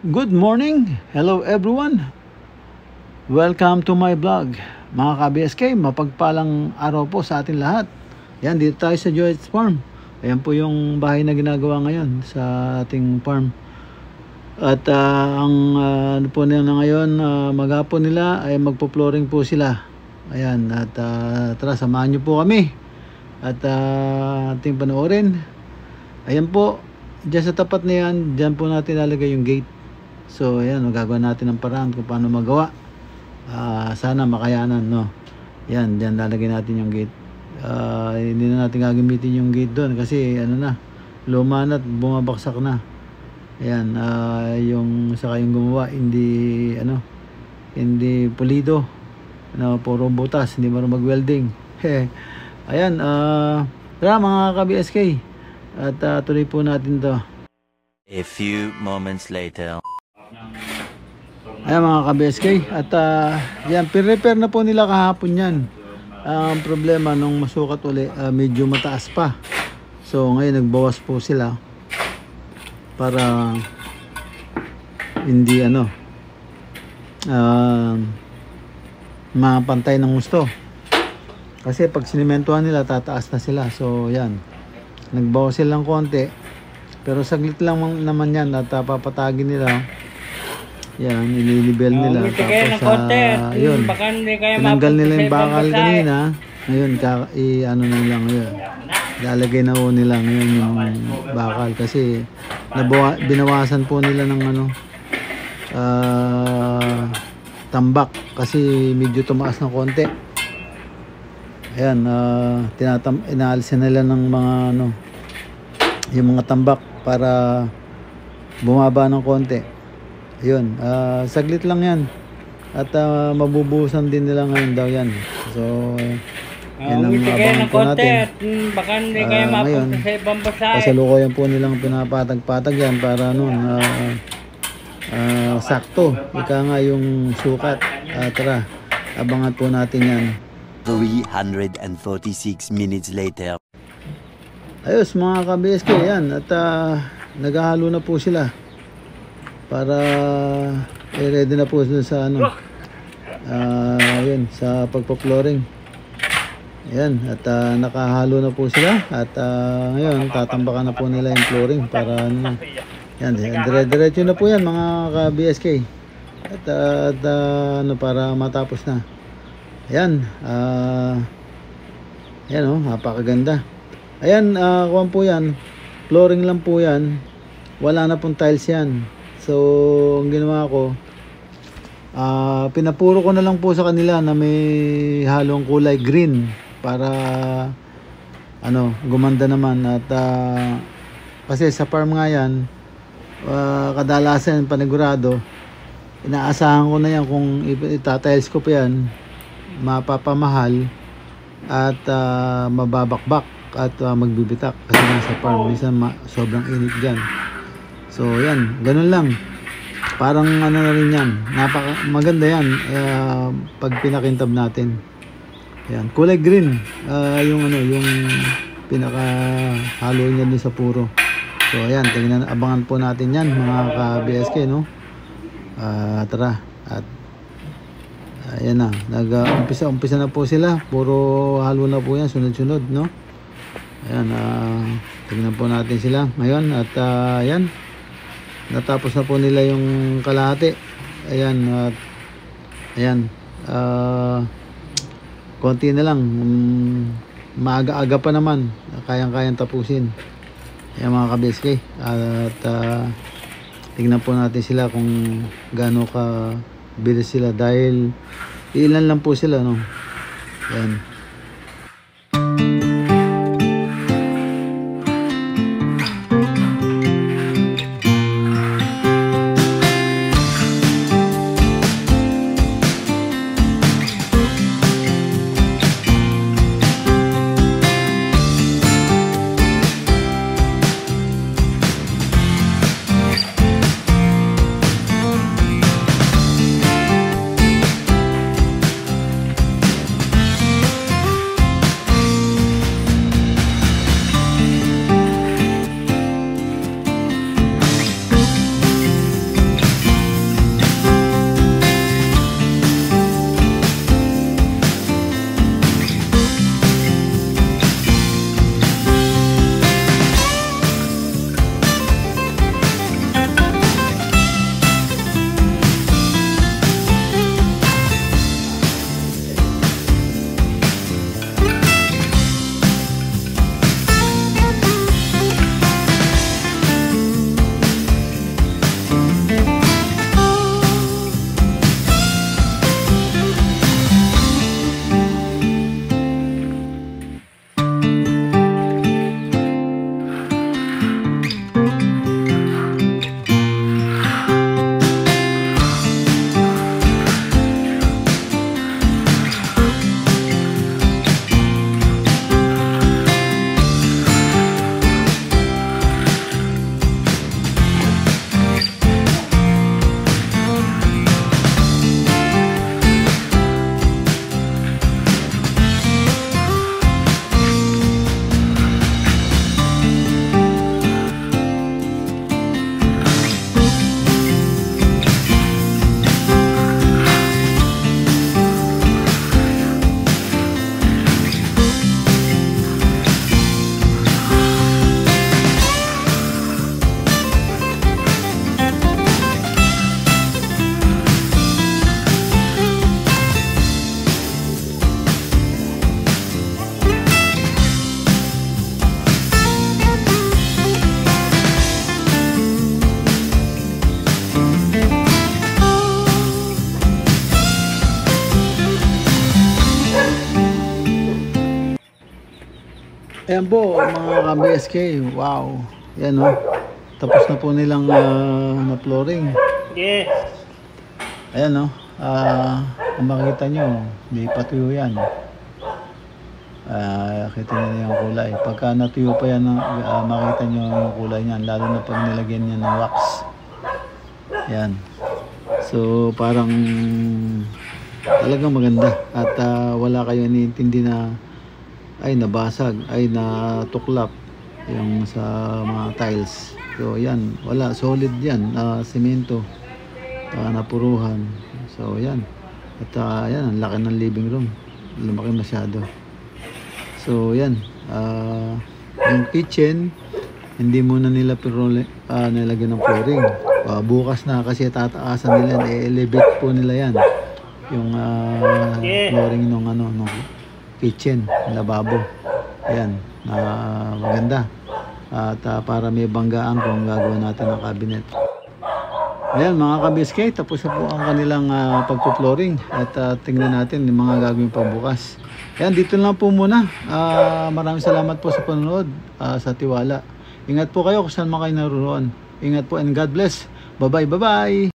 Good morning! Hello everyone! Welcome to my vlog. Mga ka-BSK, mapagpalang araw po sa atin lahat. Yan, dito tayo sa Joy's Farm. Ayan po yung bahay na ginagawa ngayon sa ating farm. At ang ano po nila ngayon, maghapon nila ay magpo-flooring po sila. Ayan, at tara, samahan nyo po kami. At ating panoorin. Ayan po, dyan sa tapat na yan, dyan po natin lalagay yung gate. So ayan, magagawa natin ng paraan kung paano magawa. Sana makayanan, no. Yan, diyan lalagay natin yung gate. Hindi na natin gagamitin yung gate doon kasi ano na, luma na at bumabaksak na. Ayan, yung saka yung gumawa hindi hindi pulido. Puro butas, hindi marunong mag-welding. Ayan, tara mga ka-BSK. At tuloy po natin 'to. A few moments later. Ayan mga ka-BSK, at yan, pin-repair na po nila kahapon yan. Ang problema nung masukat uli, medyo mataas pa. So ngayon nagbawas po sila para hindi mapantay ng gusto. Kasi pag sinimentuhan nila, tataas na sila. So yan, nagbawas silang konti. Pero saglit lang naman yan at papatagin nila. Yan, ililibel nila. Tapos yun, tinanggal nila yung bakal kanina. Ngayon, ano lang yun. Lalagay na po nila ngayon yung bakal. Kasi binawasan po nila ng tambak. Kasi medyo tumaas ng konti. Ayan, inaalisan nila ng mga yung mga tambak para bumaba ng konti. Ayun, saglit lang yan. At mabubuhusan din nila ngayon daw yan. So yan ang abangan po natin. Baka hindi kayo mapunta sa ibang basahe. Kasalukuyan po nilang pinapatag-patag yan para sakto. Ika nga yung sukat. Tara, abangan po natin yan. 346 minutes later. Ayos mga ka-BSK yan. At naghahalo na po sila para ready na po sa yun, sa pagpo-flooring. Ayan, at nakahalo na po sila. At ngayon tatambakan na po nila yung flooring para yan, dire-diretso na po yan mga ka-BSK. At para matapos na. Ayan, ayan napakaganda. Ayan, kuwan po yan, flooring lang po yan, wala na pong tiles yan. So ang ginawa ko, pinapuro ko na lang po sa kanila na may halong kulay green para gumanda naman. At kasi sa farm nga yan, kadalasan panigurado, inaasahan ko na yan kung itatiles ko pa yan, mapapamahal at mababakbak at magbibitak kasi nasa farm minsan sobrang init dyan. So yan, ganun lang. Parang na rin yan, maganda yan pag pinakintab natin. Yan, kulay green yung pinaka halo niya din sa puro. So ayan, tingnan, abangan po natin yan mga ka-BSK, no. Tara, at ayan na, umpisa na po sila, puro halo na po yan, sunod-sunod, no. Ayan, tingnan po natin sila ngayon at ayan, natapos na po nila yung kalahati. Ayan, at ayan, konti na lang, maaga-aga pa naman, kayang-kayang tapusin. Ayan mga ka-BSK, at tingnan po natin sila kung gaano ka bilis sila dahil ilan lang po sila, no? Ayan. Ayan po mga ka-BSK, wow, yan o, tapos na po nilang na-flooring. Yes. Ayan o, kung makikita nyo, may patuyo yan. Kita nyo na yung kulay. Pagka natuyo pa yan, makita nyo yung kulay niyan, lalo na pag nilagyan niya ng wax. Yan. So parang talagang maganda at wala kayo iniintindi na ay nabasag, ay natuklap yung sa mga tiles. So yan, wala, solid yan, semento, napuruhan. So yan, at yan, ang laki ng living room, lumaki masyado. So yan, yung kitchen hindi muna nila nilagyan ng flooring. Bukas na kasi tataasan nila, i-elevate po nila yan yung flooring nung nung kitchen, lababo. Ayan, maganda. At para may banggaan kung gagawin natin ng cabinet. Ayan mga ka-BSK, tapos na po ang kanilang pagpo-flooring. At tingnan natin yung mga gagawin pang bukas. Ayan, dito lang po muna. Maraming salamat po sa panonood, sa tiwala. Ingat po kayo kung saan man kayo naroon. Ingat po and God bless. Bye-bye, bye-bye.